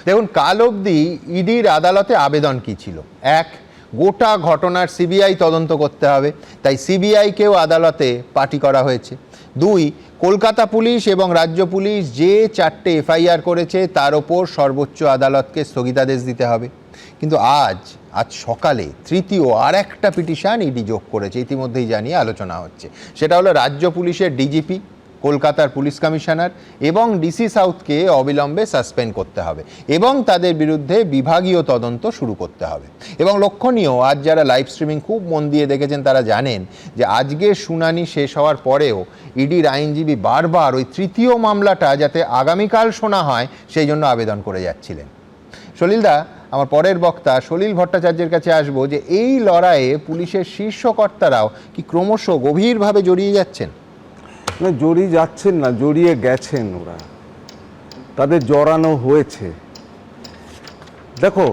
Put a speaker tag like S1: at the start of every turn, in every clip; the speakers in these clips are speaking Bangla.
S1: দেখুন, কাল অবধি ইডির আদালতে আবেদন কি ছিল? এক, গোটা ঘটনার সিবিআই তদন্ত করতে হবে, তাই সিবিআইকেও আদালতে পার্টি করা হয়েছে। দুই, কলকাতা পুলিশ এবং রাজ্য পুলিশ যে 4টে এফআইআর করেছে তার ওপর সর্বোচ্চ আদালতকে স্থগিতাদেশ দিতে হবে। কিন্তু আজ সকালে তৃতীয় আর একটা পিটিশন ইডি যোগ করেছে, ইতিমধ্যেই জানিয়ে আলোচনা হচ্ছে। সেটা হলো রাজ্য পুলিশের ডিজিপি, কলকাতার পুলিশ কমিশনার এবং ডিসি সাউথকে অবিলম্বে সাসপেন্ড করতে হবে এবং তাদের বিরুদ্ধে বিভাগীয় তদন্ত শুরু করতে হবে। এবং লক্ষণীয়, আজ যারা লাইভ স্ট্রিমিং খুব মন দিয়ে দেখেছেন তারা জানেন যে আজকের শুনানি শেষ হওয়ার পরেও ইডির আইনজীবী বারবার ওই তৃতীয় মামলাটা যাতে আগামীকাল শোনা হয় সেই জন্য আবেদন করে যাচ্ছিলেন। সলিলদা, আমার পরের বক্তা সলিল ভট্টাচার্যের কাছে আসবো যে এই লড়াইয়ে পুলিশের শীর্ষ কর্তারাও কি ক্রমশ গভীরভাবে জড়িয়ে যাচ্ছেন?
S2: না, জড়িয়ে যাচ্ছেন না, জড়িয়ে গেছেন। ওরা তাদের জড়ানো হয়েছে। দেখো,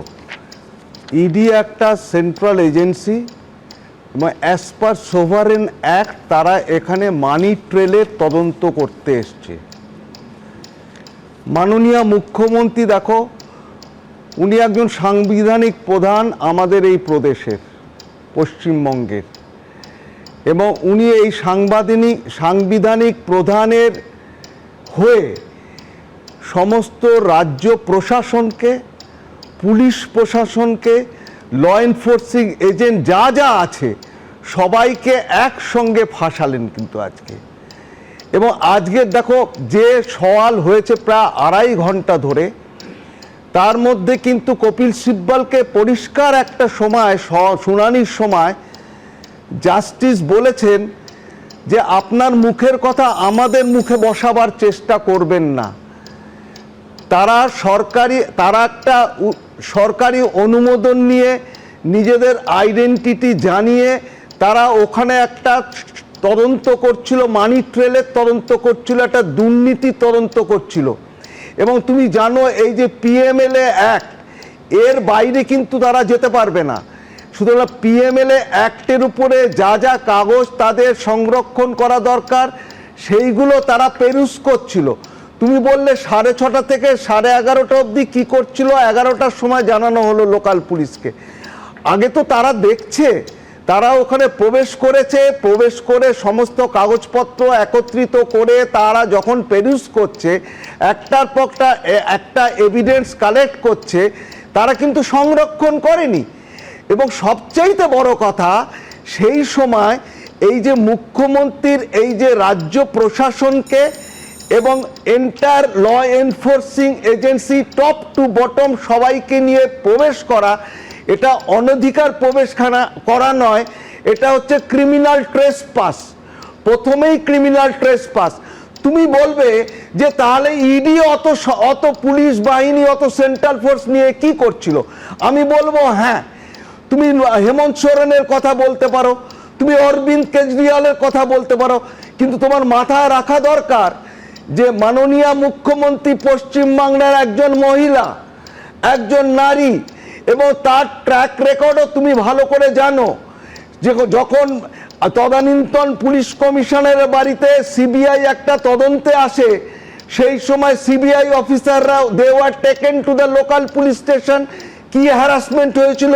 S2: ইডি একটা সেন্ট্রাল এজেন্সি এবং অ্যাজ পার সোভারেন অ্যাক্ট তারা এখানে মানি ট্রেলের তদন্ত করতে এসছে। মাননীয় মুখ্যমন্ত্রী, দেখো, উনি একজন সাংবিধানিক প্রধান আমাদের এই প্রদেশের, পশ্চিমবঙ্গের, এবং উনি এই সাংবিধানিক প্রধানের হয়ে সমস্ত রাজ্য প্রশাসনকে, পুলিশ প্রশাসনকে, ল এনফোর্সিং এজেন্ট যা যা আছে সবাইকে একসঙ্গে ফাঁসালেন কিন্তু আজকে। এবং আজকে দেখো, যে সওয়াল হয়েছে প্রায় 2.5 ঘন্টা ধরে, তার মধ্যে কিন্তু কপিল সিব্বলকে পরিষ্কার একটা সময় শুনানির সময় জাস্টিস বলেছেন যে আপনার মুখের কথা আমাদের মুখে বসাবার চেষ্টা করবেন না। তারা একটা সরকারি অনুমোদন নিয়ে নিজেদের আইডেন্টিটি জানিয়ে তারা ওখানে একটা তদন্ত করছিল, মানি ট্রেলের তদন্ত করছিল, একটা দুর্নীতি তদন্ত করছিল। এবং তুমি জানো, এই যে পিএমএলএ অ্যাক্ট, এর বাইরে কিন্তু তারা যেতে পারবে না। সুতরাং পিএমএলএ অ্যাক্টের উপরে যা যা কাগজ তাদের সংরক্ষণ করা দরকার সেইগুলো তারা পেরুস করছিল। তুমি বললে 6:30 থেকে 11:30 অবধি কী করছিল, 11টার সময় জানানো হলো লোকাল পুলিশকে। আগে তো তারা দেখছে, তারা ওখানে প্রবেশ করেছে, প্রবেশ করে সমস্ত কাগজপত্র একত্রিত করে তারা যখন পেরুস করছে, একটার পর একটা এভিডেন্স কালেক্ট করছে, তারা কিন্তু সংরক্ষণ করেনি। এবং সবচাইতে বড় কথা, সেই সময় এই যে মুখ্যমন্ত্রীর এই যে রাজ্য প্রশাসনকে এবং entire law enforcing agency top to bottom সবাইকে নিয়ে প্রবেশ করা, এটা অনধিকার প্রবেশখানা করা নয়, এটা হচ্ছে ক্রিমিনাল ট্রেসপাস। প্রথমেই ক্রিমিনাল ট্রেসপাস। তুমি বলবে যে তাহলে ইডি অত পুলিশ বাহিনী, অত সেন্ট্রাল ফোর্স নিয়ে কি করছিল? আমি বলবো হ্যাঁ, তুমি হেমন্ত সোরেনের কথা বলতে পারো, তুমি অরবিন্দ কেজরিওয়ালের কথা বলতে পারো, কিন্তু তোমার মাথায় রাখা দরকার যে মাননীয় মুখ্যমন্ত্রী পশ্চিমবাংলার একজন মহিলা, একজন নারী, এবং তার ট্র্যাক রেকর্ডও তুমি ভালো করে জানো। যে যখন তদানীন্তন পুলিশ কমিশনারের বাড়িতে সিবিআই একটা তদন্তে আসে, সেই সময় সিবিআই অফিসাররা they were taken to the local police station. কি হ্যারাসমেন্ট হয়েছিল,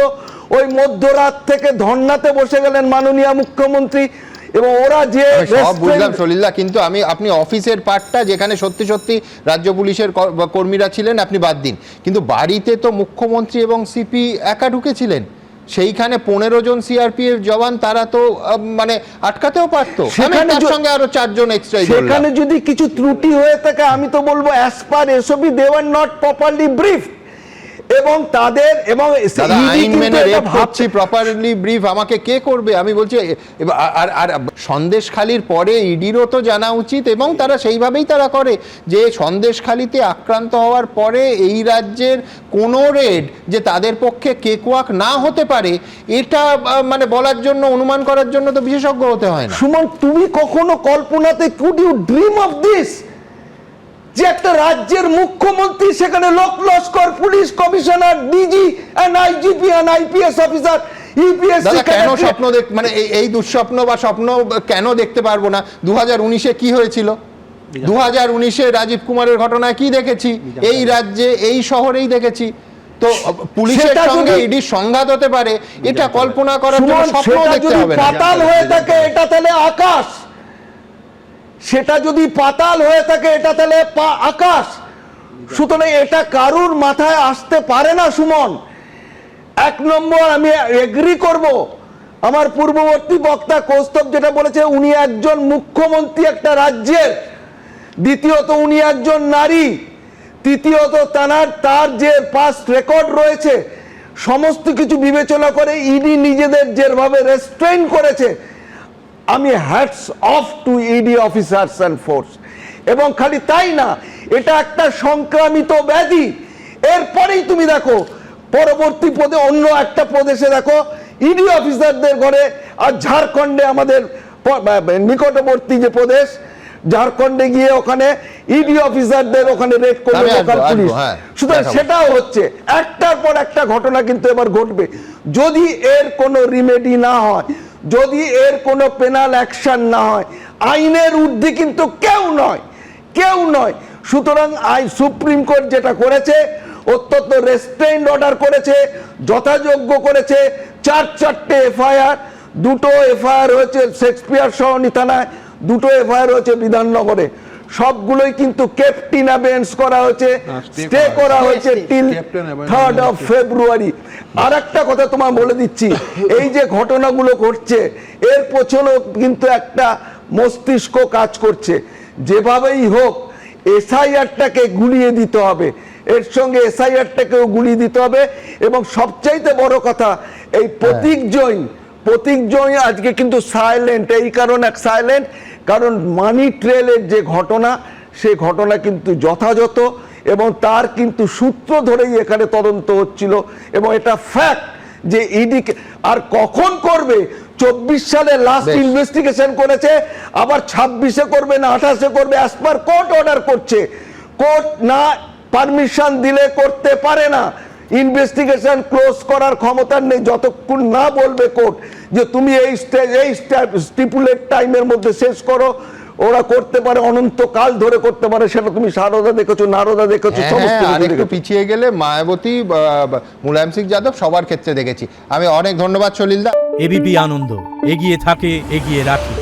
S2: ওই মধ্যরাত থেকে ধর্নাতে বসে গেলেন মাননীয় মুখ্যমন্ত্রী। এবং ওরা যে
S1: সব বুঝলাম সলিল্লা, কিন্তু আপনি অফিসের পার্টটা যেখানে সত্যি সত্যি রাজ্য পুলিশের কর্মীরা ছিলেন আপনি বাদ দিন, কিন্তু বাড়িতে তো মুখ্যমন্ত্রী এবং সিপি একা ঢুকেছিলেন, সেইখানে 15 জন সিআরপিএফ জওয়ান, তারা তো মানে আটকাতেও পারতো, তার সঙ্গে আরো 4 জন এক্সট্রা।
S2: সেখানে যদি কিছু ত্রুটি হয়ে থাকে, আমি তো বলবো as per SOP they were not properly briefed. এবং তাদের এবং
S1: আইন মেনে রেপ হচ্ছে, প্রপারলি ব্রিফ আমাকে কে করবে? আমি বলছি, আর সন্দেশখালির পরে ইডিরও তো জানা উচিত, এবং তারা সেইভাবেই তারা করে যে সন্দেশখালিতে আক্রান্ত হওয়ার পরে এই রাজ্যের কোনো রেড যে তাদের পক্ষে কেকওয়াক না হতে পারে, এটা মানে বলার জন্য, অনুমান করার জন্য তো বিশেষজ্ঞ হতে হয় না।
S2: সুমন, তুমি কখনো কল্পনাতে could you dream of this, যে একটা রাজ্যের মুখ্যমন্ত্রী সেখানে Lashkar, police commissioner, DG and IGP and IPS officer, EPS,
S1: কেন স্বপ্ন মানে এই দুঃস্বপ্ন বা স্বপ্ন কেন দেখতে পারবো না? 2019-এ কি হয়েছিল? 2019-এ রাজীব কুমারের ঘটনায় কি দেখেছি, এই রাজ্যে এই শহরেই দেখেছি। তো পুলিশের
S2: সেটা
S1: সঙ্গে
S2: যদি-
S1: ইডির সংঘাত হতে পারে, এটা কল্পনা করার জন্য
S2: সুমন,
S1: স্বপ্ন
S2: সেটা
S1: দেখতে
S2: যদি
S1: হবে না।
S2: পাতাল হয়ে থাকে এটা তাহলে আকাশ, সেটা যদি পাতাল হয়ে থাকে এটা তাহলে আকাশ। সুতরাং এটা কারুর মাথায় আসতে পারে না সুমন। এক নম্বর, আমি এগ্রি করব আমার পূর্ববর্তী বক্তা কৌস্তব যেটা বলেছে, উনি একজন মুখ্যমন্ত্রী একটা রাজ্যের, দ্বিতীয়ত উনি একজন নারী, তৃতীয়ত তার যে পাস্ট রেকর্ড রয়েছে সমস্ত কিছু বিবেচনা করে ইডি নিজেদের যেভাবে রেস্ট্রেইন করেছে, আমি hats off to ED officers and force. এবং খালি তাই না, এটা একটা সংক্রামিত ব্যাধি। এরপরেই তুমি দেখো পরবর্তী অন্য একটা প্রদেশে দেখো ইডি অফিসারদের ঘরে, আর ঝাড়খণ্ডে আমাদের নিকটবর্তী যে প্রদেশ ঝাড়খণ্ডে গিয়ে ওখানে ইডি অফিসারদের ওখানে রেড করলো
S1: আমি
S2: লোকাল
S1: আসবো,
S2: পুলিশ।
S1: হ্যাঁ,
S2: সুতরাং
S1: দেখাবো।
S2: সেটাও হচ্ছে, একটার পর একটা ঘটনা কিন্তু এবার ঘটবে যদি এর কোনো রিমেডি না হয়, যদি এর কোনো পেনাল অ্যাকশন না হয়। আইনের ঊর্ধ্বে কিন্তু কেউ নয়, কেউ নয়। সুতরাং সুপ্রিম কোর্ট যেটা করেছে, অত্যন্ত রেস্ট্রেইনড অর্ডার করেছে, যথাযোগ্য করেছে। চারটে এফআইআর, দুটো এফআইআর হয়েছে শেক্সপিয়ার সরণি থানায়, দুটো এফআইআর হয়েছে বিধাননগরে, সবগুলোই কিন্তু ক্যাপ্টেন অ্যাবেন্স করা হয়েছে, স্টে করা হয়েছে টিল 3rd of ফেব্রুয়ারি। আর একটা কথা তোমার বলে দিচ্ছি, এই যে ঘটনাগুলো ঘটছে এর পেছনেও কিন্তু একটা মস্তিষ্ক কাজ করছে। যেভাবেই হোক এসআইআরটাকে গুলিয়ে দিতে হবে, এর সঙ্গে এসআইআরটাকেও গুলিয়ে দিতে হবে। এবং সবচাইতে বড় কথা, এই প্রতীক জৈন আজকে কিন্তু সাইলেন্ট। এই কারণে সাইলেন্ট, কারণ মানি ট্রেলের যে ঘটনা, সেই ঘটনা কিন্তু যথাযথ এবং তার কিন্তু সূত্র ধরেই এখানে তদন্ত হচ্ছিল। এবং এটা ফ্যাক্ট যে ইডি আর কখন করবে, 24 সালে লাস্ট ইনভেস্টিগেশন করেছে, আবার 26-এ করবে না 28-এ করবে, অ্যাজ পার কোর্ট অর্ডার করছে। কোর্ট না পারমিশন দিলে করতে পারে না। ইনভেস্টিগেশন ক্লোজ করার ক্ষমতা নেই যতক্ষণ না বলবে কোর্ট যে তুমি এই স্টিপুলেট টাইমের মধ্যে শেষ করো। ওরা করতে পারে অনন্তকাল ধরে করতে পারে, সেটা তুমি সারদা দেখেছো, নারদা দেখেছো, সমস্ত
S1: আর
S2: কিছু
S1: একটু
S2: দেখেছো।
S1: পিছিয়ে গেলে মায়াবতী, মুলায়ম সিং যাদব, সবার ক্ষেত্রে দেখেছি। আমি অনেক ধন্যবাদ সলিলদা।
S3: এবিপি আনন্দ এগিয়ে থাকে, এগিয়ে রাখে।